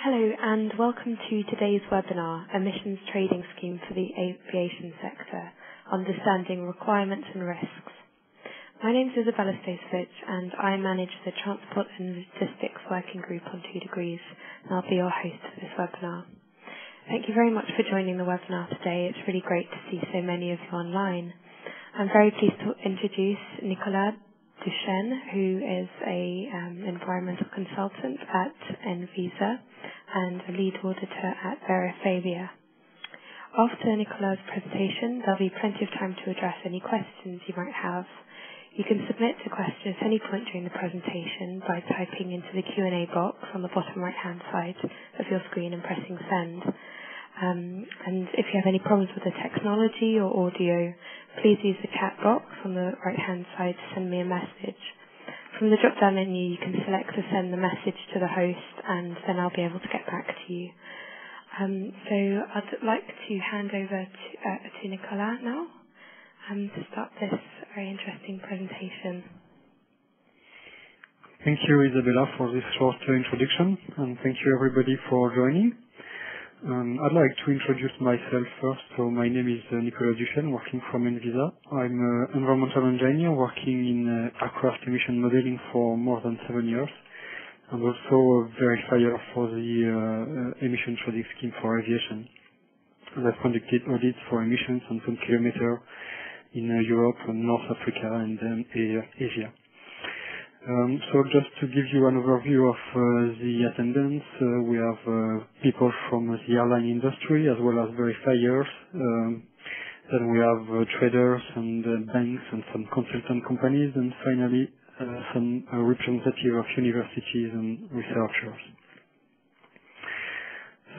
Hello, and welcome to today's webinar, Emissions Trading Scheme for the Aviation Sector, Understanding Requirements and Risks. My name is Isabella Stosovic, and I manage the Transport and Logistics Working Group on 2 Degrees, and I'll be your host for this webinar. Thank you very much for joining the webinar today. It's really great to see so many of you online. I'm very pleased to introduce Nicolas Duchesne, who is an environmental consultant at Envisa and a lead auditor at Verifabia. After Nicolas' presentation, there'll be plenty of time to address any questions you might have. You can submit a question at any point during the presentation by typing into the Q&A box on the bottom right-hand side of your screen and pressing send. And if you have any problems with the technology or audio, please use the chat box on the right-hand side to send me a message. From the drop-down menu, you can select to send the message to the host, and then I'll be able to get back to you. So I'd like to hand over to Nicolas now to start this very interesting presentation. Thank you, Isabella, for this short introduction, and thank you everybody for joining. I'd like to introduce myself first. So my name is Nicolas Duchesne, working from Envisa. I'm an environmental engineer working in aircraft emission modeling for more than 7 years, and also a verifier for the emission trading scheme for aviation. And I've conducted audits for emissions on 10 kilometers in Europe, North Africa, and Asia. So just to give you an overview of the attendance, we have people from the airline industry as well as verifiers. Then we have traders and banks and some consultant companies, and finally some representative of universities and researchers.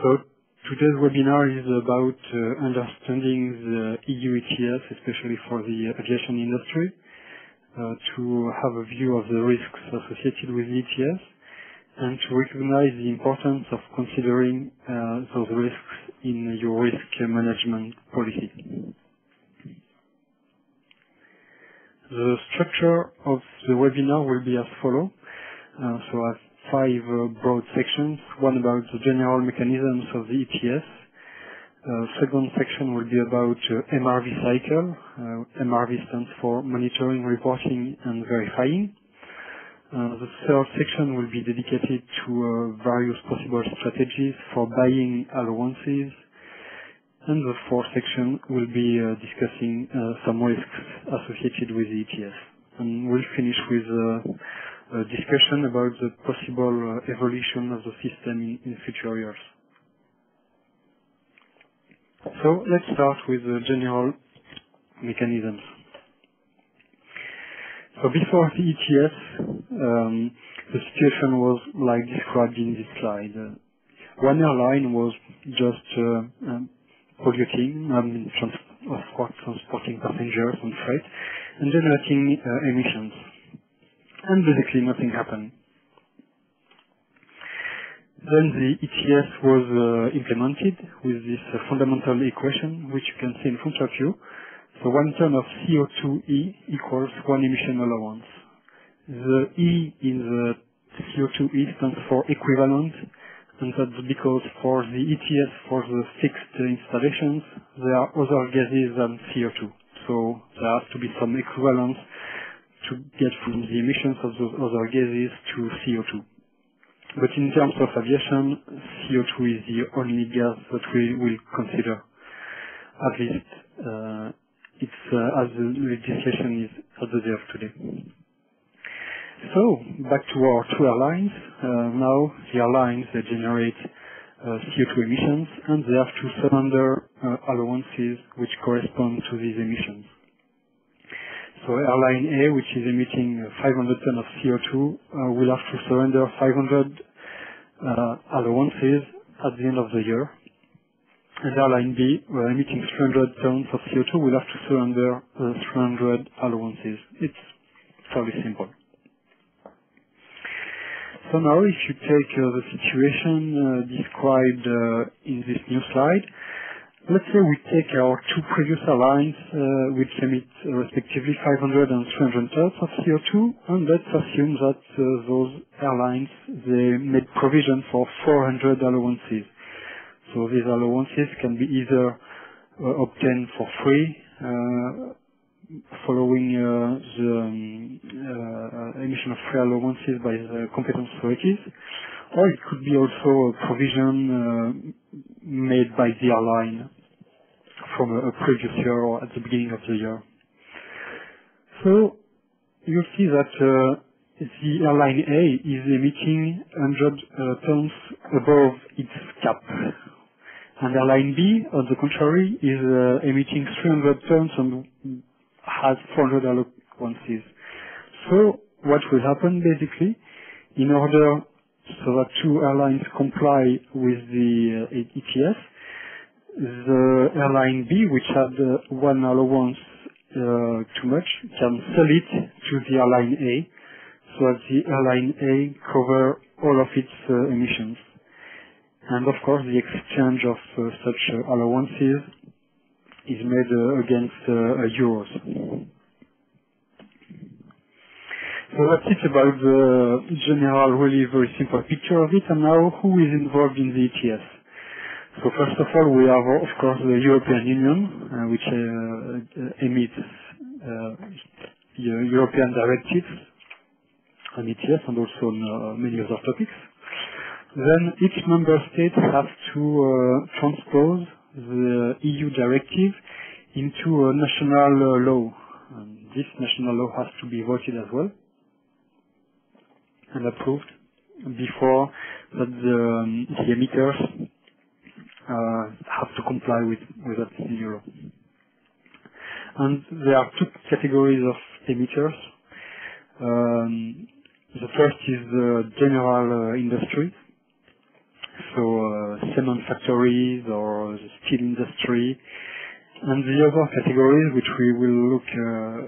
So today's webinar is about understanding the EU ETS, especially for the aviation industry. To have a view of the risks associated with ETS and to recognize the importance of considering those risks in your risk management policy. The structure of the webinar will be as follows. So I have 5 broad sections, one about the general mechanisms of the ETS. Second section will be about MRV cycle. MRV stands for monitoring, reporting, and verifying. The third section will be dedicated to various possible strategies for buying allowances. And the fourth section will be discussing some risks associated with the ETS. And we'll finish with a discussion about the possible evolution of the system in future years. So let's start with the general mechanisms. So before the ETS, the situation was like described in this slide. One airline was just polluting, transporting passengers and freight, and generating emissions. And basically nothing happened. Then the ETS was implemented with this fundamental equation, which you can see in front of you. So 1 ton of CO2e equals 1 emission allowance. The E in the CO2e stands for equivalent, and that's because for the ETS for the fixed installations, there are other gases than CO2. So there has to be some equivalence to get from the emissions of those other gases to CO2. But in terms of aviation, CO2 is the only gas that we will consider. At least as the legislation is as the day of today. So back to our 2 airlines. Now the airlines, they generate CO2 emissions, and they have to surrender allowances which correspond to these emissions. So airline A, which is emitting 500 tons of CO2, will have to surrender 500 allowances at the end of the year. And airline B, emitting 300 tons of CO2, will have to surrender 300 allowances. It's fairly simple. So now if you take the situation described in this new slide, Let's say we take our two previous airlines, which emit respectively 500 and 300 tons of CO2, and let's assume that those airlines, they made provision for 400 allowances. So these allowances can be either obtained for free, following the emission of free allowances by the competent authorities, or it could be also a provision made by the airline from a previous year or at the beginning of the year. So you'll see that the airline A is emitting 100 tons above its cap. And airline B, on the contrary, is emitting 300 tons and has 400 allowances. So what will happen basically, in order so that two airlines comply with the ETS, the airline B, which had one allowance too much, can sell it to the airline A, so that the airline A cover all of its emissions. And of course, the exchange of such allowances is made against euros. So that's it about the general, really very simple picture of it. And now, who is involved in the ETS? So first of all, we have, of course, the European Union, which emits European directives on ETS and also on many other topics. Then each member state has to transpose the EU directive into a national law. And this national law has to be voted as well and approved before that the emitters have to comply with that new law. And there are two categories of emitters. The first is the general industry, so cement factories or the steel industry. And the other categories, which we will look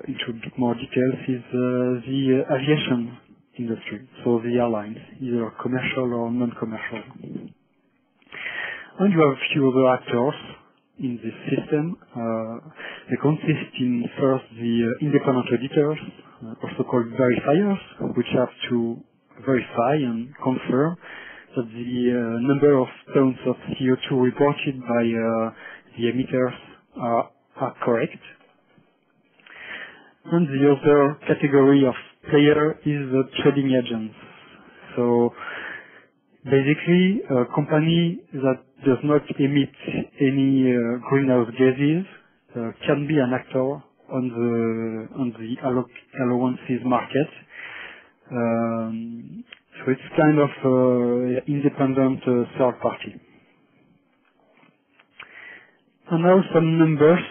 into a bit more details, is the aviation industry, so the airlines, either commercial or non-commercial. And you have a few other actors in this system. They consist in first the independent auditors, also called verifiers, which have to verify and confirm that the number of tons of CO2 reported by the emitters are correct. And the other category of player is the trading agents. So basically, a company that does not emit any greenhouse gases can be an actor on the allowances market. So it's kind of independent third party. And now some numbers,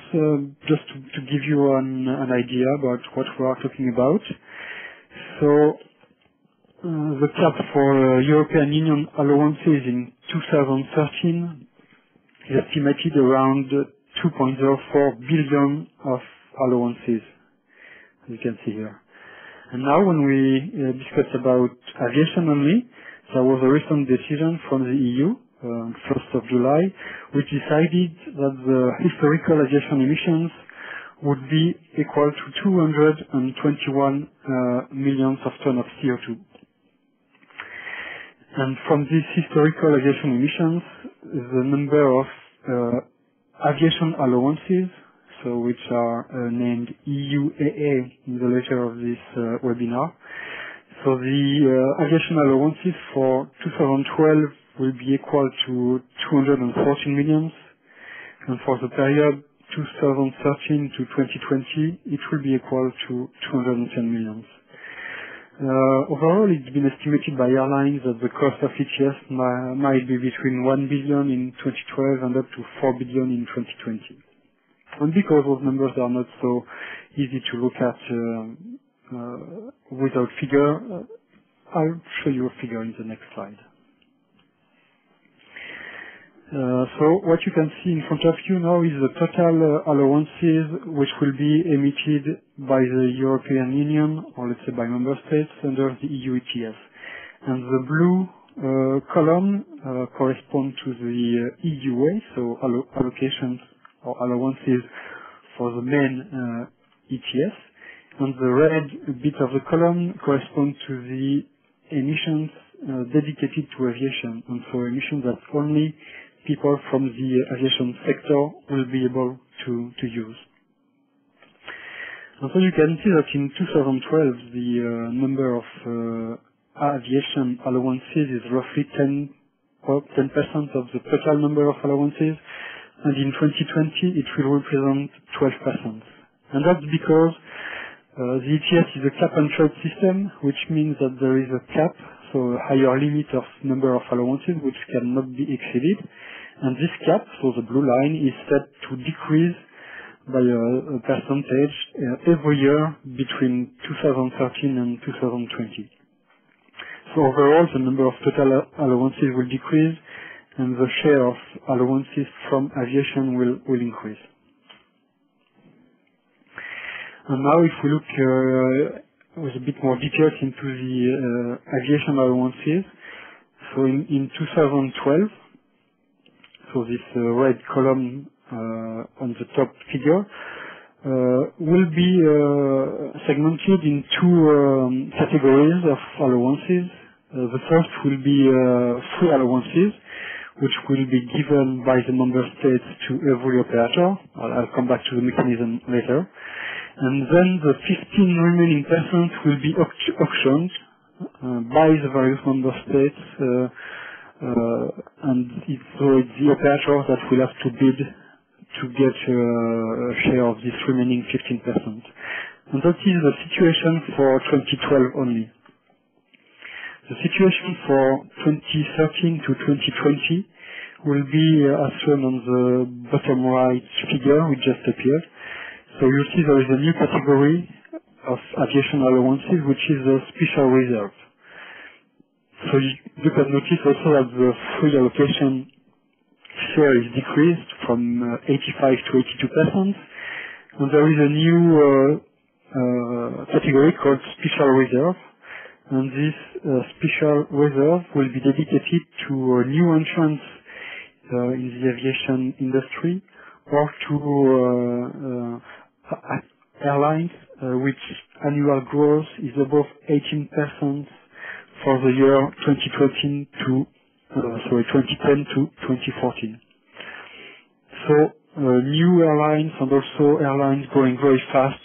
just to give you an idea about what we are talking about. So the cap for European Union allowances in 2013 is estimated around 2.04 billion of allowances, as you can see here. And now when we discuss about aviation only, there was a recent decision from the EU, 1st of July, which decided that the historical aviation emissions would be equal to 221 millions of tons of CO2. And from these historical aviation emissions, the number of aviation allowances, so which are named EUAA in the letter of this webinar. So the aviation allowances for 2012 will be equal to 214 millions, and for the period 2013 to 2020, it will be equal to 210 millions. Overall, it's been estimated by airlines that the cost of ETS might be between 1 billion in 2012 and up to 4 billion in 2020. And because those numbers are not so easy to look at without figure, I'll show you a figure in the next slide. So what you can see in front of you now is the total allowances which will be emitted by the European Union, or let's say by member states, under the EU ETS. And the blue column correspond to the EUA, so allocations or allowances for the main ETS, and the red bit of the column correspond to the emissions dedicated to aviation, and so emissions that only people from the aviation sector will be able to use. And so you can see that in 2012 the number of aviation allowances is roughly 10% of the total number of allowances, and in 2020 it will represent 12%. And that's because the ETS is a cap and trade system, which means that there is a cap, so a higher limit of number of allowances which cannot be exceeded. And this cap, so the blue line, is set to decrease by a percentage every year between 2013 and 2020. So overall, the number of total allowances will decrease, and the share of allowances from aviation will increase. And now if we look with a bit more details into the aviation allowances, so in 2012, so this red column on the top figure will be segmented in two categories of allowances. The first will be free allowances, which will be given by the member states to every operator. I'll come back to the mechanism later. And then the 15 remaining percent will be auctioned by the various member states, and so it's the operator that will have to bid to get a share of this remaining 15%. And that is the situation for 2012 only. The situation for 2013 to 2020 will be as shown on the bottom right figure which just appeared. So you see there is a new category of aviation allowances, which is the special reserve. So you can notice also that the free allocation share is decreased from 85 to 82%, and there is a new category called special reserve, and this special reserve will be dedicated to new entrants in the aviation industry, or to airlines which annual growth is above 18% for the year 2010 to 2014. So new airlines and also airlines growing very fast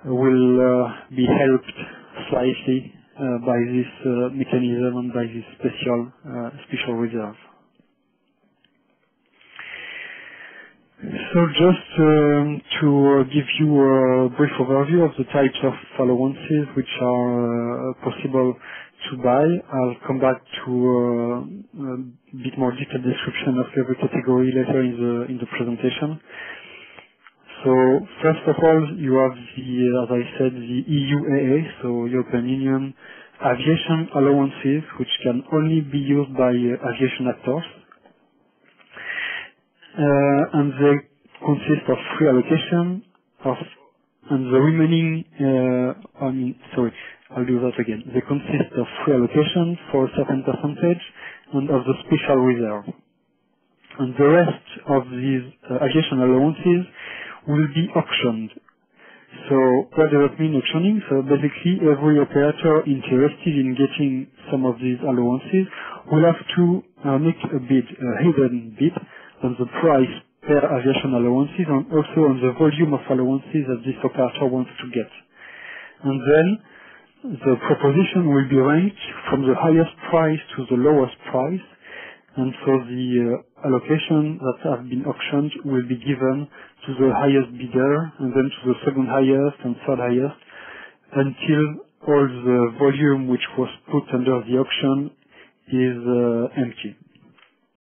will be helped slightly by this mechanism and by this special reserve. So just to give you a brief overview of the types of allowances which are possible to buy, I'll come back to a bit more detailed description of every category later in the presentation. So first of all, you have as I said, the EUAA, so European Union aviation allowances, which can only be used by aviation actors. And they consist of free allocation and the remaining, I'll do that again. They consist of free allocation for a certain percentage and of the special reserve. And the rest of these aviation allowances will be auctioned. So what does that mean, auctioning? So basically every operator interested in getting some of these allowances will have to make a bid, a hidden bid, on the price per aviation allowances and also on the volume of allowances that this operator wants to get. And then the proposition will be ranked from the highest price to the lowest price, and so the allocation that have been auctioned will be given to the highest bidder and then to the second highest and third highest until all the volume which was put under the auction is empty.